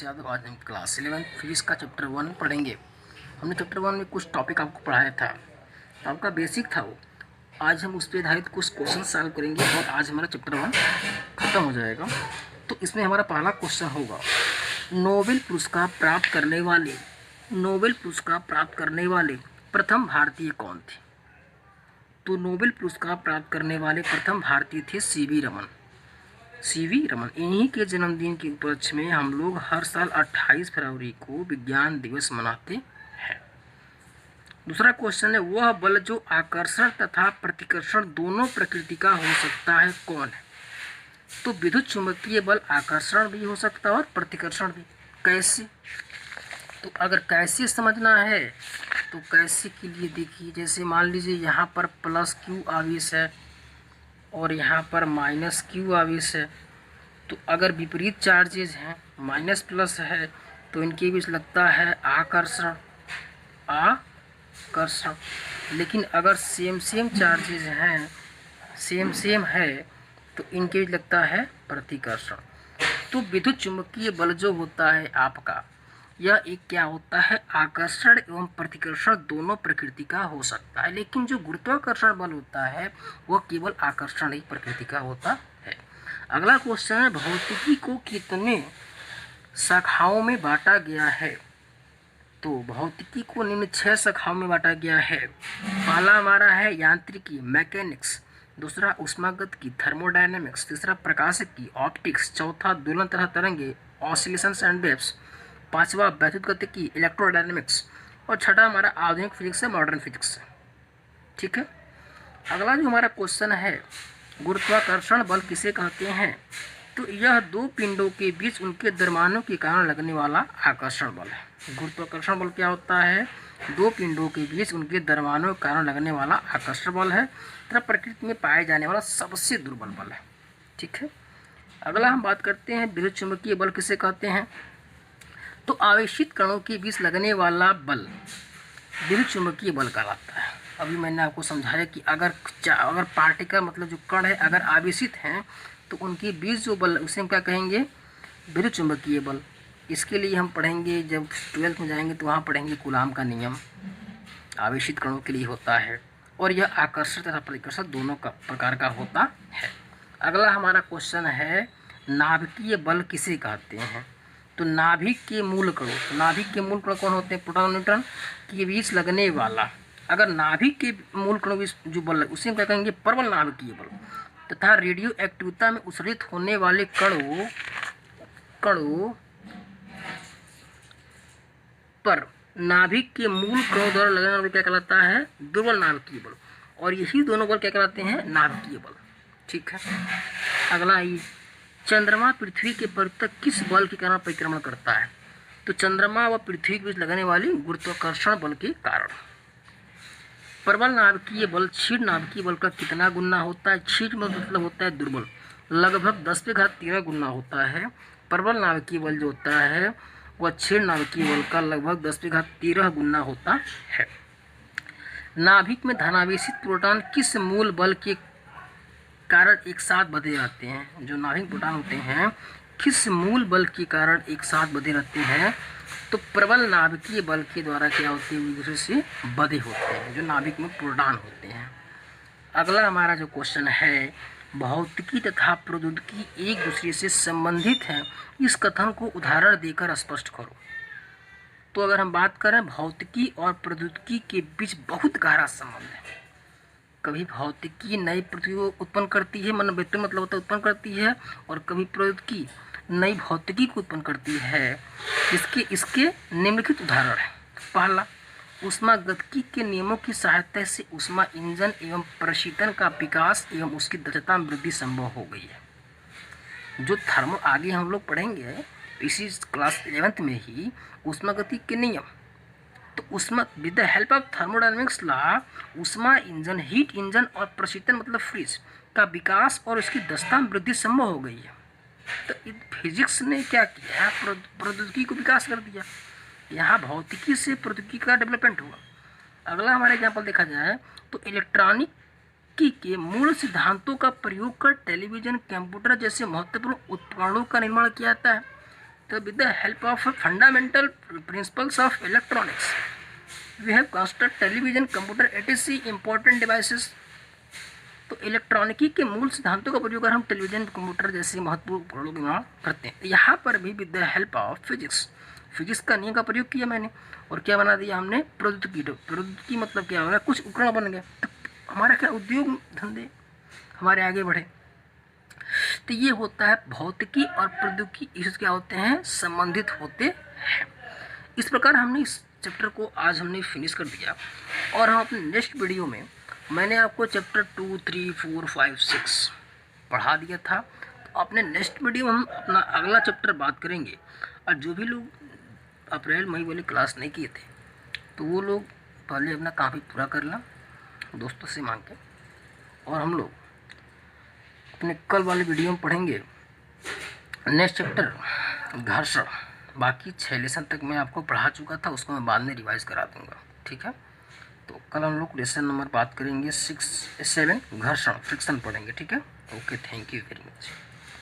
यादव। आज हम class 11 physics का चैप्टर 1 पढ़ेंगे। हमने चैप्टर 1 में कुछ टॉपिक आपको पढ़ाया था, तो आपका बेसिक था वो। आज हम उस पर आधारित कुछ क्वेश्चन सॉल्व करेंगे और आज हमारा चैप्टर 1 खत्म हो जाएगा। तो इसमें हमारा पहला क्वेश्चन होगा, नोबेल पुरस्कार प्राप्त करने वाले प्रथम भारतीय कौन थे? तो नोबेल पुरस्कार प्राप्त करने वाले प्रथम भारतीय थे सीवी रमन। इन्हीं के जन्मदिन के उपलक्ष्य में हम लोग हर साल 28 फरवरी को विज्ञान दिवस मनाते हैं। दूसरा क्वेश्चन है, वह बल जो आकर्षण तथा प्रतिकर्षण दोनों प्रकृति का हो सकता है कौन है? तो विद्युत चुंबकीय बल आकर्षण भी हो सकता है और प्रतिकर्षण भी। कैसे? तो अगर कैसे समझना है तो कैसे के लिए देखिए, जैसे मान लीजिए यहाँ पर प्लस क्यू आवेश है और यहाँ पर माइनस क्यू आवेश है। तो अगर विपरीत चार्जेज हैं, माइनस प्लस है, तो इनके बीच लगता है आकर्षण। लेकिन अगर सेम चार्जेज हैं, सेम है, तो इनके बीच लगता है प्रतिकर्षण। तो विद्युत चुंबकीय बल जो होता है आपका, यह एक क्या होता है, आकर्षण एवं प्रतिकर्षण दोनों प्रकृति का हो सकता है। लेकिन जो गुरुत्वाकर्षण बल होता है वह केवल आकर्षण ही प्रकृति का होता है। अगला क्वेश्चन है, भौतिकी को कितने शाखाओं में बांटा गया है? तो भौतिकी को निम्न 6 शाखाओं में बांटा गया है। पहला हमारा है यांत्रिकी मैकेनिक्स, दूसरा उष्मागतिकी थर्मोडायनेमिक्स, तीसरा प्रकाशिकी ऑप्टिक्स, चौथा दोलन तथा तरंगे ऑसिलेशंस एंड वेव्स, पांचवा वैद्युत गतिकी इलेक्ट्रोडायनेमिक्स और छठा हमारा आधुनिक फिजिक्स है, मॉडर्न फिजिक्स। ठीक है। अगला जो हमारा क्वेश्चन है, गुरुत्वाकर्षण बल किसे कहते हैं? तो यह दो पिंडों के बीच उनके द्रव्यमानों के कारण लगने वाला आकर्षण बल है। गुरुत्वाकर्षण बल क्या होता है? दो पिंडों के बीच उनके द्रव्यमानों के कारण लगने वाला आकर्षण बल है तथा प्रकृति में पाए जाने वाला सबसे दुर्बल बल है। ठीक है। अगला हम बात करते हैं, विद्युत चुंबकीय बल किसे कहते हैं? तो आवेशित कणों के बीच लगने वाला बल विद्युत चुंबकीय बल कहलाता है। अभी मैंने आपको समझाया कि अगर पार्टिकल मतलब जो कण है अगर आवेशित हैं तो उनके बीच जो बल उसे हम क्या कहेंगे? विद्युत चुंबकीय बल। इसके लिए हम पढ़ेंगे, जब 12th में जाएंगे तो वहाँ पढ़ेंगे कूलाम का नियम, आवेशित कणों के लिए होता है और यह आकर्षण तथा प्रतिकर्षण दोनों का प्रकार का होता है। अगला हमारा क्वेश्चन है, नाभिकीय बल किसे कहते हैं? तो नाभिक के मूल कण कौन होते हैं? प्रोटॉन न्यूट्रॉन के बीच लगने वाला, अगर नाभिक के मूल कणों के बीच जो बल है उसे हम क्या कहेंगे? प्रबल नाभिकीय बल। तथा रेडियो एक्टिविटी में उत्सर्जित होने वाले कणों पर नाभिक के मूल कणों द्वारा लगने वाला क्या कहलाता है? दुर्बल नाभिकीय बल। और यही दोनों बल क्या कहलाते हैं? नाभिकीय बल। ठीक है। अगला ये, चंद्रमा पृथ्वी के परितः किस बल के कारण परिक्रमण करता है? तो चंद्रमा व पृथ्वी के बीच लगने वाली गुरुत्वाकर्षण बल के कारण। प्रबल नाभिकीय बल क्षीण नाभिकीय बल का कितना गुना होता है? क्षीण मतलब होता है दुर्बल, लगभग 10⁻13 गुना होता है। प्रबल नाभिकीय बल जो होता है वह क्षीण नाभिकीय बल का लगभग 10⁻13 गुना होता है। नाभिक में धनावेशित प्रोटॉन किस मूल बल के कारण एक साथ बंधे रहते हैं? जो नाभिक प्रोटॉन होते हैं किस मूल बल के कारण एक साथ बंधे रहते हैं? तो प्रबल नाभिकीय बल के द्वारा क्या होते हैं? एक दूसरे से बंधे होते हैं जो नाभिक में प्रोटॉन होते हैं। अगला हमारा जो क्वेश्चन है, भौतिकी तथा प्रौद्योगिकी एक दूसरे से संबंधित हैं, इस कथन को उदाहरण देकर स्पष्ट करो। तो अगर हम बात करें, भौतिकी और प्रौद्योगिकी के बीच बहुत गहरा संबंध है। कभी भौतिकी नई पृथ्वी को उत्पन्न करती है, मतलब होता है उत्पन्न करती है, और कभी प्रौद्योगिकी नई भौतिकी को उत्पन्न करती है। इसके निम्नलिखित उदाहरण है। पहला, ऊष्मागतिकी के नियमों की सहायता से ऊष्मा इंजन एवं प्रशीतन का विकास एवं उसकी दक्षता में वृद्धि संभव हो गई है। जो थर्मो आगे हम लोग पढ़ेंगे इसी क्लास 11th में ही ऊष्मागतिकी के नियम। तो ऊष्मा with the help of thermodynamics law ऊष्मा इंजन, हीट इंजन और प्रशीतन मतलब फ्रीज का विकास और उसकी दक्षता में वृद्धि संभव हो गई है। तो फिजिक्स ने क्या किया? प्रौद्योगिकी को विकास कर दिया। यहाँ भौतिकी से प्रौद्योगिकी का डेवलपमेंट हुआ। अगला हमारा एग्जाम्पल देखा जाए तो इलेक्ट्रॉनिकी के मूल सिद्धांतों का प्रयोग कर टेलीविजन, कंप्यूटर जैसे महत्वपूर्ण उपकरणों का निर्माण किया जाता है। तो with the help of fundamental principles of electronics we have construct television, computer, etc important devices. तो इलेक्ट्रॉनिकी के मूल सिद्धांतों का प्रयोग कर हम टेलीविजन, कंप्यूटर जैसे महत्वपूर्ण उपकरणों का निर्माण करते हैं। यहाँ पर भी with the help of physics, physics का नियम का प्रयोग किया मैंने, और क्या बना दिया हमने, प्रौद्योगिकी। प्रौद्योगिकी मतलब क्या हो गया, कुछ उपकरण बन गए, तो हमारा क्या उद्योग धंधे हमारे आगे बढ़े। तो ये होता है भौतिकी और प्रौद्योगिकी, इससे क्या होते हैं, संबंधित होते हैं। इस प्रकार हमने इस चैप्टर को आज हमने फिनिश कर दिया, और हम अपने नेक्स्ट वीडियो में मैंने आपको चैप्टर 2, 3, 4, 5, 6 पढ़ा दिया था। तो अपने नेक्स्ट वीडियो में हम अपना अगला चैप्टर बात करेंगे। और जो भी लोग अप्रैल मई वाली क्लास नहीं किए थे तो वो लोग पहले अपना कापी पूरा कर लें दोस्तों से मांग के, और हम लोग अपने कल वाले वीडियो में पढ़ेंगे नेक्स्ट चैप्टर घर्षण। बाकी 6 लेसन तक मैं आपको पढ़ा चुका था, उसको मैं बाद में रिवाइज करा दूंगा, ठीक है। तो कल हम लोग लेसन नंबर बात करेंगे 6, 7 घर्षण, फ्रिक्शन पढ़ेंगे, ठीक है। Okay, thank you very much.